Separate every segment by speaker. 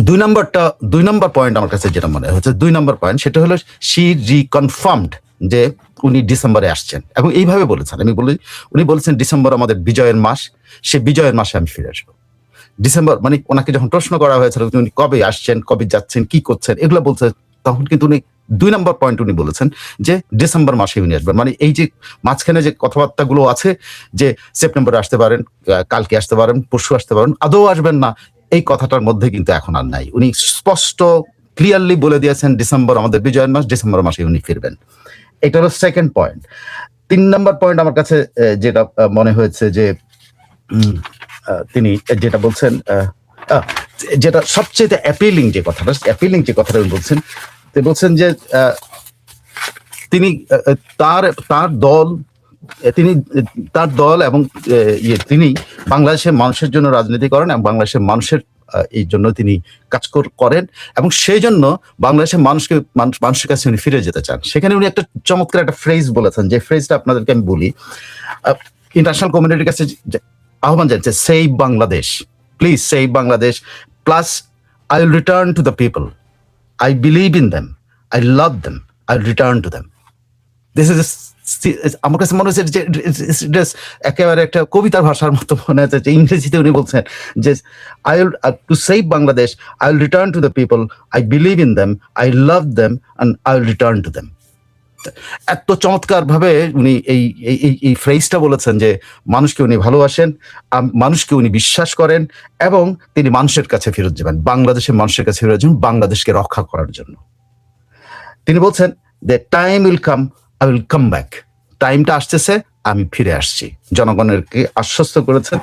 Speaker 1: দুই নম্বর পয়েন্ট আমার কাছে যেটা মনে হচ্ছে, 2 নম্বর পয়েন্ট সেটা হলো শি রিকনফার্মড যে উনি ডিসেম্বরে আসছেন এবং এইভাবে বলেছেন। উনি বলেছেন ডিসেম্বর আমাদের বিজয়ের মাস, সে বিজয়ের মাসে আমি ফিরে আসবো। ডিসেম্বর মানে ওনাকে যখন প্রশ্ন করা হয়েছিল উনি কবে আসছেন, কবে যাচ্ছেন, কি করছেন, এগুলো বলছে, তখন কিন্তু উনি 2 নম্বর পয়েন্ট উনি বলেছেন যে ডিসেম্বর মাসে উনি আসবেন। মানে এই যে মাঝখানে যে কথাবার্তাগুলো আছে যে সেপ্টেম্বরে আসতে পারেন, কালকে আসতে পারেন, পরশু আসতে পারেন, আদৌ আসবেন না, এই কথাটার মধ্যে কিন্তু এখন আর নাই। উনি স্পষ্ট ক্লিয়ারলি বলে দিয়েছেন ডিসেম্বর আমাদের বিজয়ের মাস, ডিসেম্বর মাসে উনি ফিরবেন। এটা হলো সেকেন্ড পয়েন্ট। 3 নম্বর পয়েন্ট আমার কাছে যেটা মনে হয়েছে যে তিনি যেটা বলছেন, যেটা সবচেয়ে অ্যাপিলিং যে কথাটা উনি বলছেন যে তিনি তার দল এবং তিনি বাংলাদেশের মানুষের জন্য রাজনীতি করেন এবং বাংলাদেশের মানুষের এই জন্য তিনি কাজ করেন এবং সেই জন্য বাংলাদেশের মানুষের কাছে উনি ফিরে যেতে চান। সেখানে উনি একটা চমৎকার একটা ফ্রেজ বলেছেন, যে ফ্রেজটা আপনাদেরকে আমি বলি। ইন্টারন্যাশনাল কমিউনিটির কাছে আহ্বান জানাচ্ছে, save Bangladesh, please save Bangladesh, plus I will return to the people, I believe in them, I love them, I'll return to them. This is আমার কাছে মনে হচ্ছে যে একেবারে একটা কবিতার ভাষার মতো মনে হচ্ছে, যে ইংরেজিতে উনি বলছেন যে I will to save Bangladesh, I will return to the people, I believe in them, I love them, and I will return to them. এত চমৎকার ভাবে উনি এই ফ্রেজটা বলেছেন যে মানুষকে উনি ভালোবাসেন, মানুষকে উনি বিশ্বাস করেন এবং তিনি মানুষের কাছে ফেরত যাবেন, বাংলাদেশের মানুষের কাছে ফেরত যাবেন বাংলাদেশকে রক্ষা করার জন্য। তিনি বলছেন যে time will come, I will come back, টাইমটা আসতেছে, আমি ফিরে আসছি, জনগণকে আশ্বস্ত করেছেন।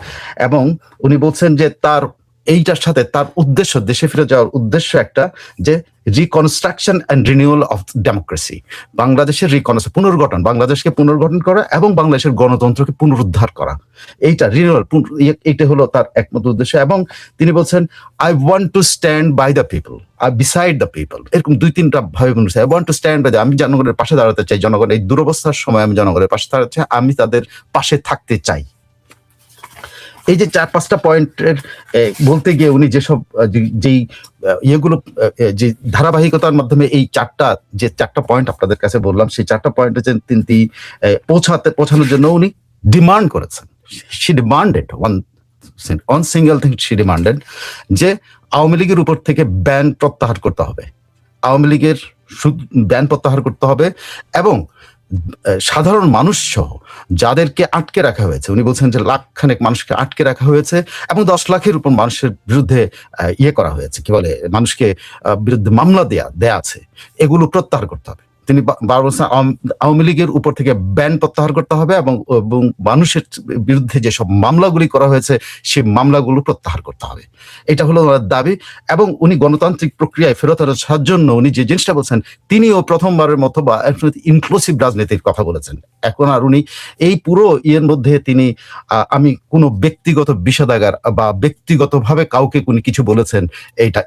Speaker 1: এবং উনি বলছেন যে তার এইটার সাথে তার উদ্দেশ্য, দেশে ফিরে যাওয়ার উদ্দেশ্য একটা, যে reconstruction and renewal of democracy, বাংলাদেশের পুনর্গঠন, বাংলাদেশকে পুনর্গঠন করা এবং বাংলাদেশের গণতন্ত্রকে পুনরুদ্ধার করা, এইটা রিনিউয়াল, এইটা হলো তার একমাত্র উদ্দেশ্য। এবং তিনি বলছেন I want to stand by the people, beside the people, এরকম 2-3টা ভাবে বলছে। I want to stand by, আমি জনগণের পাশে দাঁড়াতে চাই, জনগণের এই দুরবস্থার সময় আমি জনগণের পাশে দাঁড়াতে চাই, আমি তাদের পাশে থাকতে চাই। এই যে 4-5টা পয়েন্টের বলতে গিয়ে উনি যেসব যেই ইয়েগুলো, যে ধারাবাহিকতার মাধ্যমে এই চারটা পয়েন্ট আপনাদের কাছে বললাম, সেই 4টা পয়েন্টে যে তিনি পৌঁছানোর জন্য উনি ডিমান্ড করেছেন, she demanded one single thing, she demanded যে আওয়ামী লীগের উপর থেকে ব্যান প্রত্যাহার করতে হবে, আওয়ামী লীগের ব্যান প্রত্যাহার করতে হবে এবং সাধারণ মানুষ সহ যাদেরকে আটকে রাখা হয়েছে, উনি বলছেন যে লাখখানেক মানুষকে আটকে রাখা হয়েছে এবং 10 লাখের উপর মানুষের বিরুদ্ধে করা হয়েছে, কি বলে, মানুষকে বিরুদ্ধে মামলা দেয়া আছে, এগুলো প্রত্যাহার করতে হবে। তিনি বলছেন আওয়ামী লীগের উপর থেকে ব্যান প্রত্যাহার করতে হবে এবং মানুষের বিরুদ্ধে যেসব মামলাগুলি করা হয়েছে সেই মামলাগুলো প্রত্যাহার করতে হবে, এটা হলো ওনার দাবি। এবং উনি গণতান্ত্রিক প্রক্রিয়ায় ফেরত আসার জন্য উনি যে জিনিসটা বলছেন, তিনিও প্রথমবারের মতো বা ইনক্লুসিভ রাজনীতির কথা বলেছেন। এখন আর উনি এই পুরো মধ্যে তিনি আমি কোনো ব্যক্তিগত বিষাদাগার বা ব্যক্তিগতভাবে কাউকে উনি কিছু বলেছেন, এইটা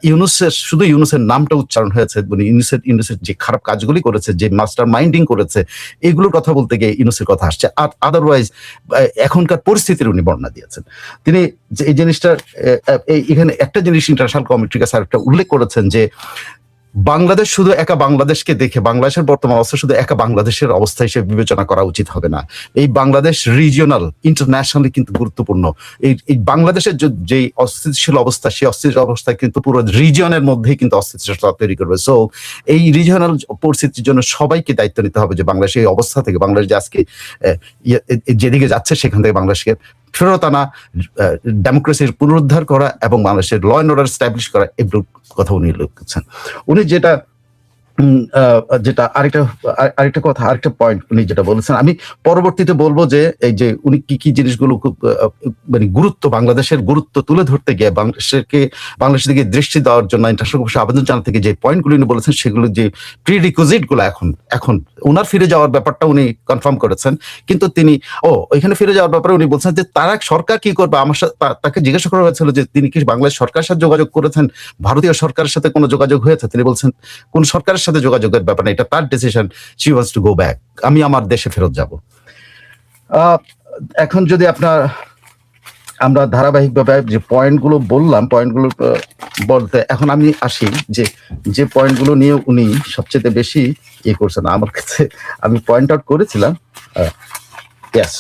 Speaker 1: শুধু ইউনূসের নামটা উচ্চারণ হয়েছে, উনি ইউনূসের যে খারাপ কাজগুলি করেছে, যে মাস্টার মাইন্ডিং করেছে, এগুলোর কথা বলতে গিয়ে ইউনূসের কথা আসছে। আর আদারওয়াইজ এখনকার পরিস্থিতির উনি বর্ণনা দিয়েছেন। তিনি এই জিনিসটা এখানে একটা জিনিস ইন্টারন্যাশনাল কমিউনিটির কাছে আরেকটা উল্লেখ করেছেন যে বাংলাদেশ শুধু একা বাংলাদেশকে দেখে, বাংলাদেশের বর্তমান অবস্থা শুধু একা বাংলাদেশের অবস্থা হিসেবে বিবেচনা করা উচিত হবে না। এই বাংলাদেশ রিজিওনাল, ইন্টারন্যাশনালি কিন্তু গুরুত্বপূর্ণ। এই বাংলাদেশের যে অস্থিতিশীল অবস্থা, সেই অস্থিতিশীল অবস্থায় কিন্তু পুরো রিজিয়নের মধ্যেই কিন্তু অস্থিতিশীলতা তৈরি করবে। সো এই রিজিওনাল পরিস্থিতির জন্য সবাইকে দায়িত্ব নিতে হবে যে বাংলাদেশের এই অবস্থা থেকে, বাংলাদেশ যে আজকে যেদিকে যাচ্ছে সেখান থেকে বাংলাদেশকে ফেরত আনা, ডেমোক্রেসির পুনরুদ্ধার করা এবং বাংলাদেশের ল অ্যান্ড অর্ডার এস্টাবলিশ করা, এগুলোর কথা উনি উল্লেখ করছেন। উনি যেটা আরেকটা কথা, আরেকটা পয়েন্ট উনি যেটা বলেছেন, আমি পরবর্তীতে বলবো যে এই যে উনি কি জিনিসগুলো মানে বাংলাদেশের গুরুত্ব তুলে ধরতে গিয়ে বাংলাদেশের দিকে দৃষ্টি দেওয়ার জন্য ইন্টারন্যাশনাল কমিশন আবেদন জানাতে গিয়ে যে পয়েন্টগুলো উনি বলেছেন, সেগুলো যে প্রিরিকুইজিট গুলো এখন ওনার ফিরে যাওয়ার ব্যাপারটা উনি কনফার্ম করেছেন। কিন্তু তিনি ওইখানে ফিরে যাওয়ার ব্যাপারে উনি বলছেন যে তারা সরকার কি করবে। আমার সাথে তাকে জিজ্ঞাসা করা হয়েছিল যে তিনি কি বাংলাদেশ সরকারের সাথে যোগাযোগ করেছেন, ভারতীয় সরকারের সাথে কোনো যোগাযোগ হয়েছে। তিনি বলছেন কোন সরকারের সাথে যোগাযোগের ব্যাপার না, এটা তার decision, she wants to go back, আমি আমার দেশে ফেরত যাব। এখন যদি আপনার আমরা ধারাবাহিকভাবে যে পয়েন্টগুলো বললাম, পয়েন্টগুলো বলতে এখন আমি আসি যে যে পয়েন্টগুলো নিয়ে উনি সবচেয়ে বেশি ইয়ে করছেন আমার কাছে, আমি পয়েন্ট আউট করেছিলাম। ইয়েস,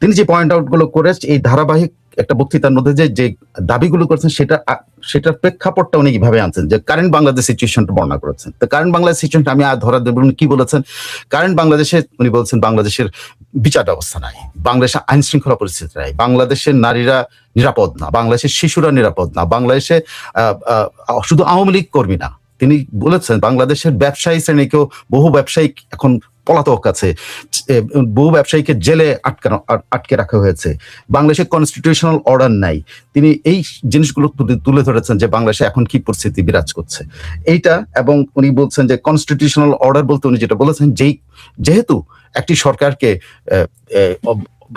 Speaker 1: তিনি যে পয়েন্ট আউট গুলো করে এই ধারাবাহিক একটা বক্তৃতার মধ্যে যে দাবিগুলো করেছেন সেটার প্রেক্ষাপটটা উনি কিভাবে আনছেন, যে কারেন্ট বাংলাদেশ সিচুয়েশনটা বর্ণনা করেছেন। তো কারেন্ট বাংলাদেশ সিচুয়েশনটা আমি আর ধরা দেব, উনি কি বলেছেন। কারেন্ট বাংলাদেশে উনি বলছেন বাংলাদেশের বিচার ব্যবস্থা নাই, বাংলাদেশে আইন শৃঙ্খলা পরিস্থিতি নাই, বাংলাদেশের নারীরা নিরাপদ না, বাংলাদেশের শিশুরা নিরাপদ না, বাংলাদেশে শুধু আওয়ামী লীগ কর্মী না, তিনি বলেছেন বাংলাদেশের ব্যবসায়ী শ্রেণীকেও বহু ব্যবসায়ী এখন পলাতক আছে, বহু ব্যবসায়ীকে জেলে আটকে রাখা হয়েছে, বাংলাদেশের কনস্টিটিউশনাল অর্ডার নাই। তিনি এই জিনিসগুলো তুলে ধরেছেন যে বাংলাদেশে এখন কি পরিস্থিতি বিরাজ করছে এইটা। এবং উনি বলছেন যে কনস্টিটিউশনাল অর্ডার বলতে উনি যেটা বলেছেন, যেহেতু একটি সরকারকে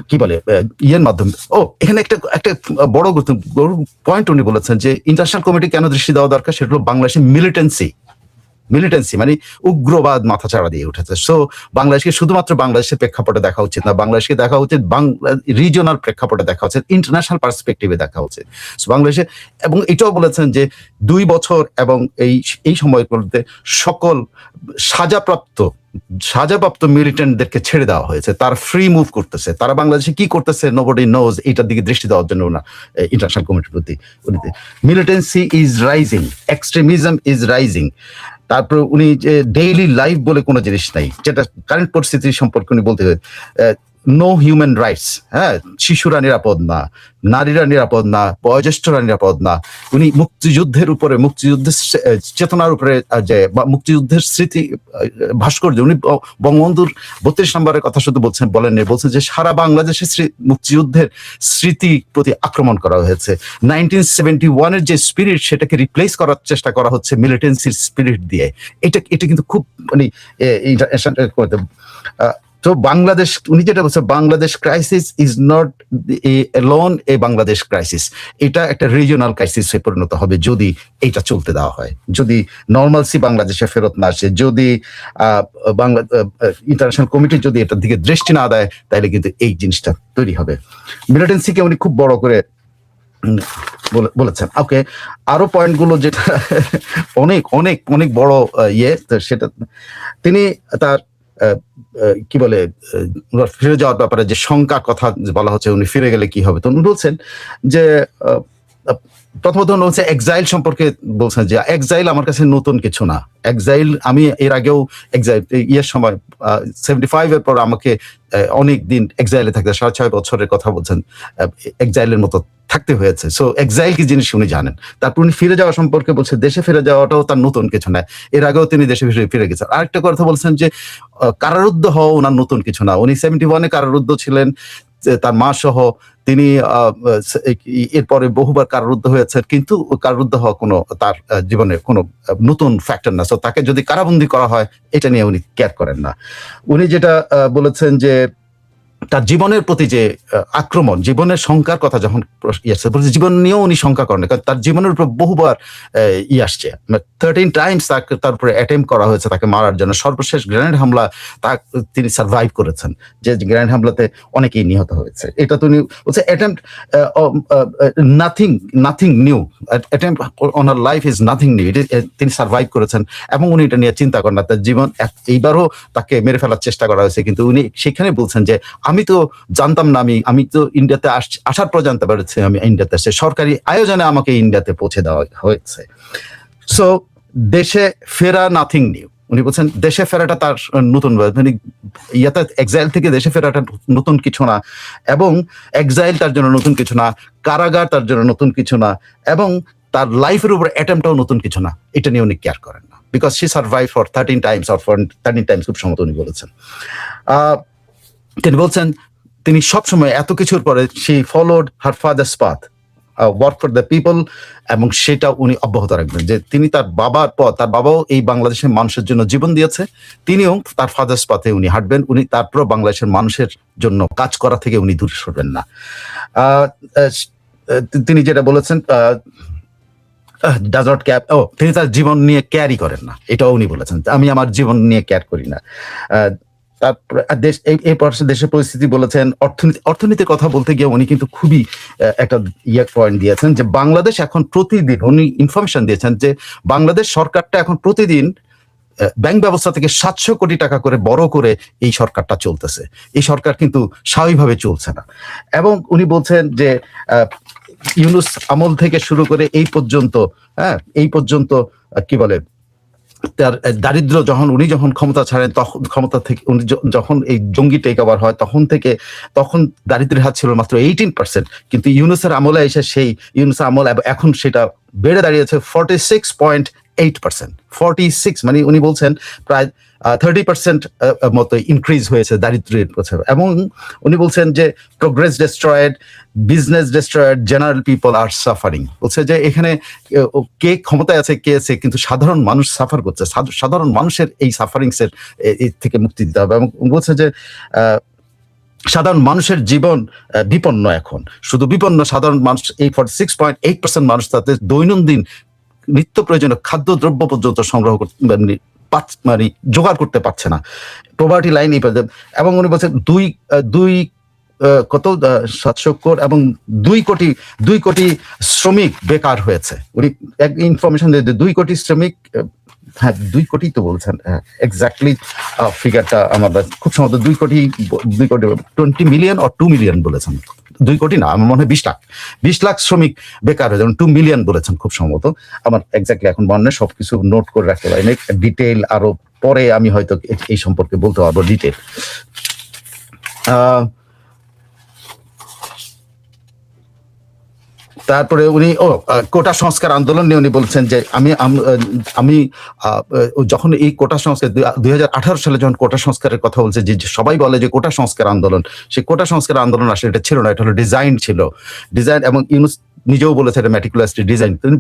Speaker 1: কি বলে ইয়ের মাধ্যমে, এখানে একটা একটা বড় পয়েন্ট উনি বলেছেন যে ইন্টারন্যাশনাল কমিটি কেন দৃষ্টি দেওয়া দরকার, সেটা হলো বাংলাদেশের মিলিটেন্সি মানে উগ্রবাদ মাথাচাড়া দিয়ে উঠেছে। সো বাংলাদেশকে শুধুমাত্র বাংলাদেশের প্রেক্ষাপটে দেখা উচিত না, বাংলাদেশকে দেখা উচিত রিজিওনাল প্রেক্ষাপটে দেখা উচিত, ইন্টারন্যাশনাল পার্সপেক্টিভে দেখা উচিত বাংলাদেশে। এবং এটাও বলেছেন যে 2 বছর এবং এই সময়গুলোতে সকল সাজাপ্রাপ্ত মিলিটেন্টদেরকে ছেড়ে দেওয়া হয়েছে, তারা ফ্রি মুভ করতেছে, তারা বাংলাদেশে কি করতেছে নোবডি নোজ, এটার দিকে দৃষ্টি দেওয়ার জন্য না ইন্টারন্যাশনাল কমিটির প্রতি militancy is rising, extremism is rising. তারপর উনি যে ডেইলি লাইফ বলে কোনো জিনিস নাই, যেটা কারেন্ট পরিস্থিতি সম্পর্কে উনি বলতে নো হিউম্যান রাইটস, হ্যাঁ, শিশুরা নিরাপদ না, নারীরা নিরাপদ না, বয়োজ্যেষ্ঠরা নিরাপদ না। উনি মুক্তিযুদ্ধের চেতনার উপরে যে বা মুক্তিযুদ্ধের স্মৃতি ভাস্কর্য, উনি বঙ্গবন্ধুর 32 নম্বরের কথা শুধু বলেননি, বলছেন যে সারা বাংলাদেশের মুক্তিযুদ্ধের স্মৃতি প্রতি আক্রমণ করা হয়েছে। 1971-এর যে স্পিরিট, সেটাকে রিপ্লেস করার চেষ্টা করা হচ্ছে মিলিটেন্সির স্পিরিট দিয়ে। এটা কিন্তু খুব মানে তো বাংলাদেশ, উনি যেটা বলছে, Bangladesh crisis is not alone a Bangladesh crisis, এটা একটা রিজিওনাল ক্রাইসিসে পরিণত হবে যদি এটা চলতে দেওয়া হয়, যদি নর্মালসি বাংলাদেশে ফেরত না আসে, যদি ইন্টারন্যাশনাল কমিটি যদি এটার দিকে দৃষ্টি না দেয়, তাহলে কিন্তু এই জিনিসটা তৈরি হবে। মিলিটেন্সিকে উনি খুব বড় করে বলেছেন। ওকে, আরো পয়েন্ট গুলো যেটা অনেক অনেক অনেক বড় সেটা তিনি তার কি বলে ফিরে যাওয়ার ব্যাপারে যে শঙ্কার কথা বলা হচ্ছে, উনি ফিরে গেলে কি হবে, তো উনি বলছেন যে প্রথমত হচ্ছে এক্সাইল সম্পর্কে বলছেন যে এক্সাইল আমার কাছে নতুন কিছু না। এক্সাইল আমি এর আগেও ইয়ের সময় 75-এর পর আমাকে অনেক দিন এক্সাইলে থাকতে, 6.5 বছরের কথা বলছেন, এক্সাইলের মতো থাকতে হয়েছে। সো এক্সাইল কি জিনিস উনি জানেন। তারপর উনি ফিরে যাওয়া সম্পর্কে বলছে দেশে ফিরে যাওয়াটাও তার নতুন কিছু না, এর আগেও তিনি দেশে ফিরে গেছেন। আরেকটা কথা বলছেন যে কারারুদ্ধ হওয়া ওনার নতুন কিছু না, উনি 71-এ কারারুদ্ধ ছিলেন, তার মা সহ। তিনি এরপরে বহুবার কারারুদ্ধ হয়েছেন, কিন্তু কারারুদ্ধ হওয়া কোনো তার জীবনের কোনো নতুন ফ্যাক্টর না। সো তাকে যদি কারাবন্দী করা হয়, এটা নিয়ে উনি কেয়ার করেন না। উনি যেটা বলেছেন যে তার জীবনের প্রতি যে আক্রমণ, জীবনের শঙ্কার কথা যখন জীবন নিয়েও উনি শঙ্কা করেন, কারণ তার জীবনের উপর বহুবার আসছে, 13 টাইমস তার উপরে অ্যাটেম্প করা হয়েছে তাকে মারার জন্য। সর্বশেষ গ্রেনেড হামলা তিনি সার্ভাইভ করেছেন, যে গ্রেনেড হামলাতে অনেকেই নিহত হয়েছে। এটা তো উনি বলছে attempt nothing new, attempt on her life is nothing new, তিনি সার্ভাইভ করেছেন এবং উনি এটা নিয়ে চিন্তা করেন না। তার জীবন এইবারও তাকে মেরে ফেলার চেষ্টা করা হয়েছে, কিন্তু উনি সেখানে বলছেন যে আমি তো জানতাম না, আমি তো ইন্ডিয়াতে আসার পর জানতে পারছি আমি ইন্ডিয়াতে আসছি, সরকারি আয়োজনে আমাকে ইন্ডিয়াতে পৌঁছে দেওয়া হয়েছে। সো দেশে ফেরা নাথিং নিউ, উনি বলছেন দেশে ফেরাটা তার নতুন, মানে ইয়াতে এক্সাইল থেকে দেশে ফেরাটা নতুন কিছু না, এবং এক্সাইল তার জন্য নতুন কিছু না, কারাগার তার জন্য নতুন কিছু না, এবং তার লাইফের উপর অ্যাটেম্পটাও নতুন কিছু না। এটা নিয়ে উনি কেয়ার করেন না, because she survive for 13 Times or for 13 Times, খুব সম্ভবত উনি বলেছেন। তিনি বলছেন তিনি সবসময় এত কিছুর পরে she followed her father's path, work for the people, এবং সেটা উনি অব্যাহত রাখবেন। যে তিনি তার বাবার পথ, তার বাবাও এই বাংলাদেশের মানুষের জন্য জীবন দিয়েছে, তিনিও তার ফাদার্স পাথে উনি হাঁটবেন। উনি তারপর বাংলাদেশের মানুষের জন্য কাজ করা থেকে উনি দূরে সরবেন না। তিনি যেটা বলেছেন ডাজ নট কেয়ার, তিনি তার জীবন নিয়ে কেয়ারই করেন না, এটাও উনি বলেছেন, আমি আমার জীবন নিয়ে কেয়ার করি না। তারপরে দেশ এই পাশে দেশের পরিস্থিতি বলেছেন, অর্থনীতির কথা বলতে গিয়ে উনি কিন্তু খুবই একটা পয়েন্ট দিয়েছেন যে বাংলাদেশ এখন প্রতিদিন, উনি ইনফরমেশন দিয়েছেন যে বাংলাদেশ সরকারটা এখন প্রতিদিন ব্যাংক ব্যবস্থা থেকে 700 কোটি টাকা করে বড় করে এই সরকারটা চলতেছে। এই সরকার কিন্তু স্বাভাবিকভাবে চলছে না। এবং উনি বলছেন যে ইউনূস আমল থেকে শুরু করে এই পর্যন্ত, এই পর্যন্ত কি বলে, তার দারিদ্র উনি যখন ক্ষমতা ছাড়েন, তখন ক্ষমতা থেকে উনি যখন এই জঙ্গি টেক ওভার হয় তখন দারিদ্রের হার ছিল মাত্র 18%, কিন্তু ইউনূসের আমলে এসে সেই ইউনূসের আমল এখন সেটা বেড়ে দাঁড়িয়েছে 46.8%। 46 মানে উনি বলছেন প্রায় 30% মতো ইনক্রিজ হয়েছে দারিদ্র্যের বছর। এবং উনি বলছেন যে progress destroyed, business destroyed, general people are suffering. বলছে যে এখানে কে ক্ষমতায় আছে কে আছে, কিন্তু সাধারণ মানুষ সাফার করছে। সাধারণ মানুষের এই সাফারিংস এর থেকে মুক্তি দিতে হবে। এবং বলছে যে সাধারণ মানুষের জীবন বিপন্ন, এখন শুধু বিপন্ন সাধারণ মানুষ। এই 46.8% মানুষ তাদের দৈনন্দিন নিত্য প্রয়োজনীয় খাদ্যদ্রব্য পর্যন্ত সংগ্রহ করতে মানে জোগাড় করতে পারছে না, পভার্টি লাইন। এবং উনি বলছেন কত 700 কোটি এবং 2 কোটি শ্রমিক বেকার হয়েছে। উনি এক ইনফরমেশন দিয়ে 2 কোটি শ্রমিক, 2 কোটি তো বলছেন, এক্স্যাক্টলি ফিগারটা আমার খুব সম্ভবত 2 কোটি 20 মিলিয়ন or 2 মিলিয়ন বলেছেন। 2 কোটি না, আমার মনে হয় 20 লাখ শ্রমিক বেকার হয়ে, যেমন 2 মিলিয়ন বলেছেন খুব সম্ভবত। আমার এক্স্যাক্টলি এখন মনে সবকিছু নোট করে রাখতে পারি, ডিটেইল আরো পরে আমি হয়তো এই সম্পর্কে বলতে পারবো ডিটেইল। তারপরে উনি কোটা সংস্কার আন্দোলন নিয়ে উনি বলছেন যে আমি যখন এই কোটা সংস্কার 2018 সালে যখন কোটা সংস্কারের কথা বলছে, যে সবাই বলে যে কোটা সংস্কার আন্দোলন, সেই কোটা সংস্কার আন্দোলন আসলে এটা ছিল না, এটা হলো ডিজাইন ছিল, ডিজাইন। এবং ইউনূস নিজেও বলেছে এটা ম্যাটিকুলাসলি ডিজাইন। তিনি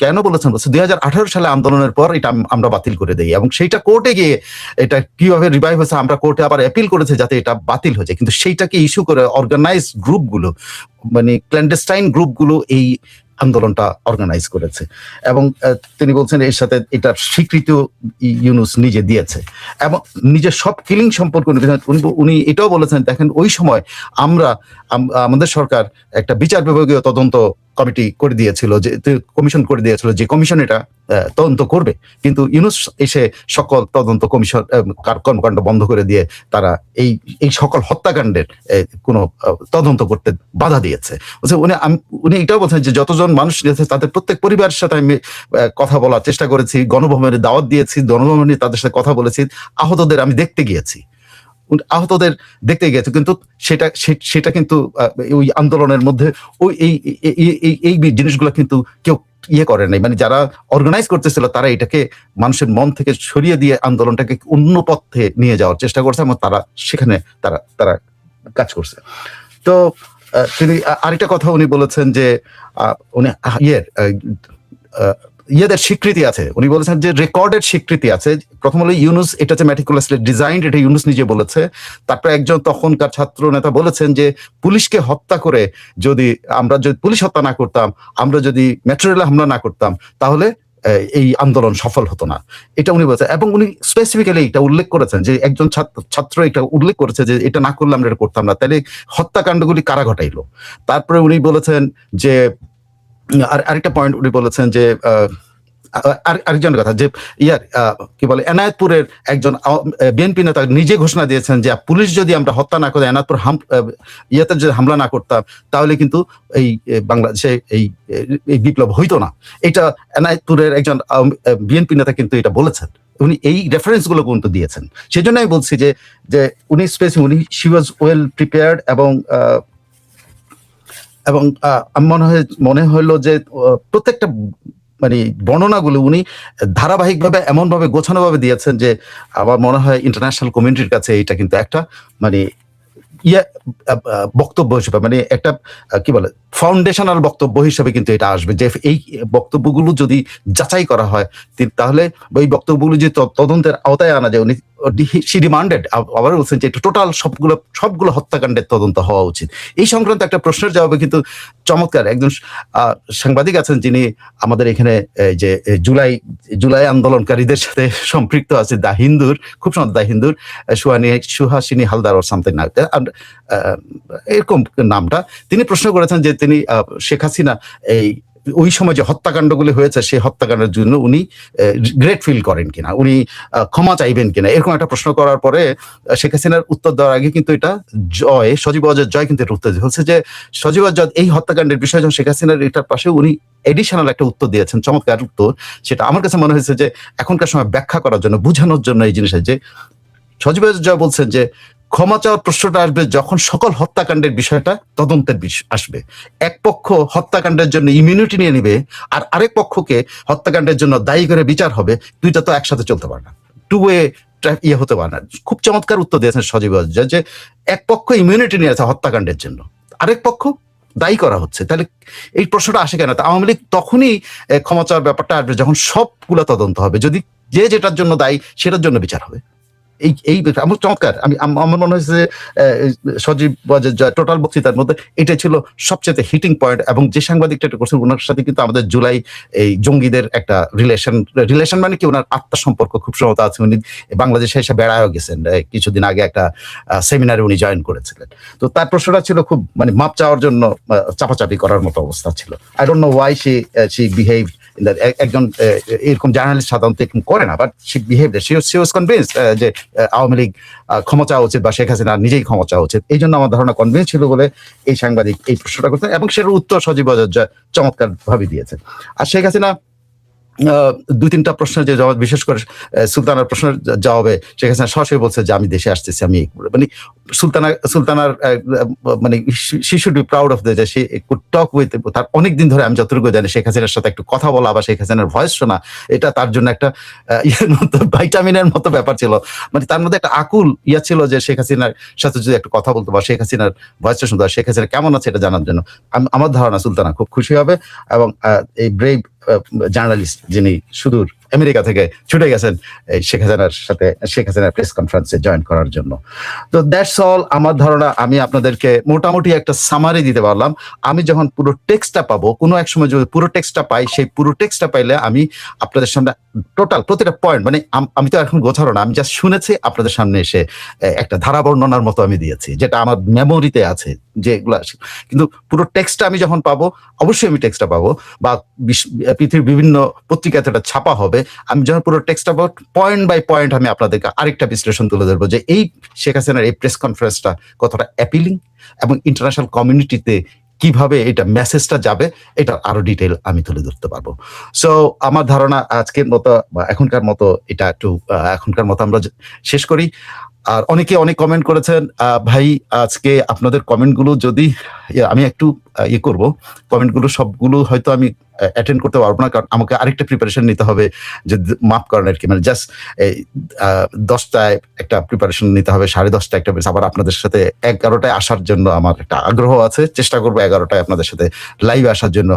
Speaker 1: কেন বলেছেন? বলছে 2018 সালে আন্দোলনের পর এটা আমরা বাতিল করে দেই, এবং সেইটা কোর্টে গিয়ে এটা কিভাবে রিভাইভ হয়েছে, আমরা কোর্টে আবার অ্যাপিল করেছে যাতে এটা বাতিল হয়েছে, কিন্তু সেইটাকে ইস্যু করে অর্গানাইজ গ্রুপগুলো, মানে ক্ল্যান্ডেস্টাইন গ্রুপগুলো এই আন্দোলনটা অর্গানাইজ করেছে। এবং তিনি বলছেন এর সাথে এটার স্বীকৃতিও ইউনূস নিজে দিয়েছে, এবং নিজের সব কিলিং সম্পর্কে উনি এটাও বলেছেন, দেখেন ওই সময় আমাদের সরকার একটা বিচার বিভাগীয় তদন্ত কমিটি করে দিয়েছিল, যে কমিশন করে দিয়েছিল, যে কমিশন এটা তদন্ত করবে, কিন্তু ইউনূস এসে সকল তদন্ত কমিশন কর্মকাণ্ড বন্ধ করে দিয়ে তারা এই সকল হত্যাকাণ্ডের কোনো তদন্ত করতে বাধা দিয়েছে। উনি এটাও বলছেন যে যতজন মানুষ গেছে তাদের প্রত্যেক পরিবারের সাথে আমি কথা বলার চেষ্টা করেছি, গণভবনের দাওয়াত দিয়েছি, গণভবনে তাদের সাথে কথা বলেছি, আহতদের আমি দেখতে গিয়েছি, কিন্তু সেটা কিন্তু ওই আন্দোলনের মধ্যে ওই এই জিনিসগুলো কিন্তু কেউ করে নাই, মানে যারা অর্গানাইজ করতেছিল তারা এটাকে মানুষের মন থেকে সরিয়ে দিয়ে আন্দোলনটাকে অন্য পথে নিয়ে যাওয়ার চেষ্টা করছে, এবং তারা সেখানে তারা কাজ করছে। তো তিনি আরেকটা কথা উনি বলেছেন যে উনি ইয়েদের স্বীকৃতি আছে, উনি বলেছেন যে রেকর্ডের স্বীকৃতি আছে। প্রথম হলো ইউনূস এটা যে ম্যাটিকুলাসলি ডিজাইনড, এটা ইউনূস নিজে বলেছে। তারপরে একজন তখনকার ছাত্র নেতা বলেছেন যে পুলিশকে হত্যা করে যদি পুলিশ হত্যা না করতাম, আমরা যদি মেট্রো রেলে হামলা না করতাম, তাহলে এই আন্দোলন সফল হতো না, এটা উনি বলেছেন। এবং উনি স্পেসিফিক্যালি এটা উল্লেখ করেছেন যে একজন ছাত্র এটা উল্লেখ করেছে যে এটা না করলে আমরা এটা করতাম না, তাহলে হত্যাকাণ্ডগুলি কারা ঘটাইলো। তারপরে উনি বলেছেন যে আরেকটা পয়েন্ট উনি বলেছেন যে আরেকজনের কথা, যে কি বলে, এনায়েতপুরের একজন বিএনপি নেতা নিজে ঘোষণা দিয়েছেন যে পুলিশ যদি আমরা হত্যা না করে এনায়েতপুর যদি হামলা না করতাম, তাহলে কিন্তু এই বাংলাদেশে এই বিপ্লব হইতো না। এটা এনায়েতপুরের একজন বিএনপি নেতা কিন্তু এটা বলেছেন, উনি এই রেফারেন্স গুলো কিন্তু দিয়েছেন। সেই জন্য আমি বলছি যে উনি শি ওয়াজ ওয়েল প্রিপেয়ার্ড, এবং মনে হলো যে প্রত্যেকটা মানে বর্ণনাগুলো উনি ধারাবাহিকভাবে এমনভাবে গোছানোভাবে দিয়েছেন যে আমার মনে হয় ইন্টারন্যাশনাল কমিউনিটির কাছে এটা কিন্তু একটা মানে ইয়ে বক্তব্য হিসেবে, মানে একটা কি বলে ফাউন্ডেশনাল বক্তব্য হিসেবে কিন্তু এটা আসবে, যে এই বক্তব্যগুলো যদি যাচাই করা হয় তাহলে ওই বক্তব্যগুলো যে তদন্তের আওতায় আনা যায়। উনি সি ডিমান্ডেড, আবার বলছেন যে টোটাল সবগুলো হত্যাকাণ্ডের তদন্ত হওয়া উচিত। এই সংক্রান্ত একটা প্রশ্নের জবাবে কিন্তু চমৎকার একজন সাংবাদিক আছেন যিনি আমাদের এখানে যে জুলাই আন্দোলনকারীদের সাথে সম্পৃক্ত আছে, দা হিন্দুর, খুব সম্ভবত দা হিন্দুর সুহাসিনী হালদার ওর সামথিং না, এরকম নামটা। তিনি প্রশ্ন করেছেন যে তিনি শেখ হাসিনা এই ওই সময় যে হত্যাকাণ্ডগুলি হয়েছে সেই হত্যাকাণ্ডের জন্য উনি গ্রেট ফিল করেন কিনা, উনি ক্ষমা চাইবেন কিনা, এরকম একটা প্রশ্ন করার পরে শেখ হাসিনার উত্তর দেওয়ার আগে কিন্তু এটা সজীব ওয়াজেদ জয় কিন্তু এটা উত্তর হচ্ছে যে সজীব ওয়াজেদ এই হত্যাকাণ্ডের বিষয়ে যখন শেখ হাসিনার এটার পাশে উনি এডিশনাল একটা উত্তর দিয়েছেন, চমৎকার উত্তর। সেটা আমার কাছে মনে হয়েছে যে এখনকার সময় ব্যাখ্যা করার জন্য, বোঝানোর জন্য এই জিনিসটা, যে সজীব ওয়াজেদ জয় বলছেন যে ক্ষমা চাওয়ার প্রশ্নটা আসবে যখন সকল হত্যাকাণ্ডের বিষয়টা তদন্তের আসবে। এক পক্ষ হত্যাকাণ্ডের জন্য ইমিউনিটি নিয়ে নিবে, আর আরেক পক্ষকে হত্যাকাণ্ডের জন্য দায়ী করে বিচার হবে, দুইটা তো একসাথে চলতে পারে না, টু ওয়ে ইয়ে হতে পারে না। খুব চমৎকার উত্তর দিয়েছেন সজীব ওয়াজেদ, যে এক পক্ষ ইমিউনিটি নিয়ে আছে হত্যাকাণ্ডের জন্য, আরেক পক্ষ দায়ী করা হচ্ছে, তাহলে এই প্রশ্নটা আসে কেন? আওয়ামী লীগ তখনই ক্ষমা চাওয়ার ব্যাপারটা আসবে যখন সবগুলো তদন্ত হবে, যদি যে যেটার জন্য দায়ী সেটার জন্য বিচার হবে। এই আমার চমৎকার, আমার মনে হয়েছে যে সজীব ওয়াজেদ জয় টোটাল বক্তৃতার মধ্যে এটা ছিল সবচেয়ে হিটিং পয়েন্ট। এবং যে সাংবাদিকটা এটা করছেন ওনার সাথে কিন্তু আমাদের জুলাই এই জঙ্গিদের একটা রিলেশন মানে কি, ওনার আত্মার সম্পর্ক খুব সম্ভবত আছে। উনি বাংলাদেশে এসে বেড়ায়ও গেছেন, কিছুদিন আগে একটা সেমিনারে উনি জয়েন করেছিলেন। তো তার প্রশ্নটা ছিল খুব মানে মাপ চাওয়ার জন্য চাপাচাপি করার মতো অবস্থা ছিল। I don't know why she behave, একজন এরকম জার্নালিস্ট সাধারণত এরকম করে না, but she behave, she was convinced যে আওয়ামী লীগ ক্ষমা চাওয়া উচিত বা শেখ হাসিনা নিজেই ক্ষমা চাওয়া উচিত। এই জন্য আমার ধারণা কনভিন্স ছিল বলে এই সাংবাদিক এই প্রশ্নটা করতেন, এবং সেটার উত্তর সজীব ওয়াজেদ জয় চমৎকার ভাবে দিয়েছেন। আর শেখ হাসিনা দুই তিনটা প্রশ্নের যে জবাব, বিশেষ করে সুলতানার প্রশ্নের জবাবে শেখ হাসিনা সরাসরি বলছে যে আমি দেশে আসতেছি, আমি মানে সুলতানার মানে she should be proud of যে সে কুড টক উইথ, তার অনেকদিন ধরে আমি যতটুকু জানি শেখ হাসিনার সাথে একটু কথা বলা বা শেখ হাসিনার ভয়েস শোনা, এটা তার জন্য একটা ইয়ের মতো ভাইটামিনের মতো ব্যাপার ছিল। মানে তার মধ্যে একটা আকুল ইয়া ছিল যে শেখ হাসিনার সাথে যদি একটু কথা বলতো বা শেখ হাসিনার ভয়েসটা শুনতো, শেখ হাসিনা কেমন আছে এটা জানার জন্য। আমার ধারণা সুলতানা খুব খুশি হবে, এবং এই ব্রেভ জার্নালিস্ট যিনি সুদূর আমেরিকা থেকে ছুটে গেছেন শেখ হাসিনার প্রেস কনফারেন্সে জয়েন করার জন্য। তো দ্যাটস অল। আমার ধারণা আমি আপনাদেরকে মোটামুটি একটা সামারি দিতে পারলাম। আমি যখন পুরো টেক্সটটা পাবো, কোনো এক সময় যদি পুরো টেক্সটটা পাই, সেই পুরো টেক্সটটা পাইলে আমি আপনাদের সামনে টোটাল প্রতিটা পয়েন্ট, মানে আমি তো এখন গোছানো না, আমি জাস্ট শুনেছি, আপনাদের সামনে এসে একটা ধারা বর্ণনার মতো আমি দিয়েছি, যেটা আমার মেমোরিতে আছে যেগুলো। কিন্তু পুরো টেক্সটটা আমি যখন পাবো, অবশ্যই আমি টেক্সটটা পাবো, বা পৃথিবীর বিভিন্ন পত্রিকাতে এটা ছাপা হবে, আমি যখন পুরো টেক্সটটা পাবো, পয়েন্ট বাই পয়েন্ট আমি আপনাদেরকে আরেকটা বিশ্লেষণ তুলে ধরবো যে এই শেখ হাসিনার এই প্রেস কনফারেন্সটা কতটা অ্যাপিলিং, এবং ইন্টারন্যাশনাল কমিউনিটিতে কিভাবে এটা মেসেজটা যাবে, এটা আরো ডিটেইল আমি তুলে ধরতে পারবো। সো আমার ধারণা আজকের মতো বা এখনকার মতো এটা একটু এখনকার মতো আমরা শেষ করি। আর অনেকে অনেক কমেন্ট করেছেন, ভাই আজকে আপনাদের কমেন্টগুলো যদি আমি একটু করব, কমেন্টগুলো সবগুলো হয়তো আমি অ্যাটেন্ড করতে পারবো না, কারণ আমাকে আরেকটা প্রিপারেশন নিতে হবে, যে মাফ করেন আর কি, মানে জাস্ট 10টায় একটা প্রিপারেশন নিতে হবে, 10:30টায় একটা, আবার আপনাদের সাথে 11টায় আসার জন্য আমার একটা আগ্রহ আছে, চেষ্টা করবো 11টায় আপনাদের সাথে লাইভ আসার জন্য।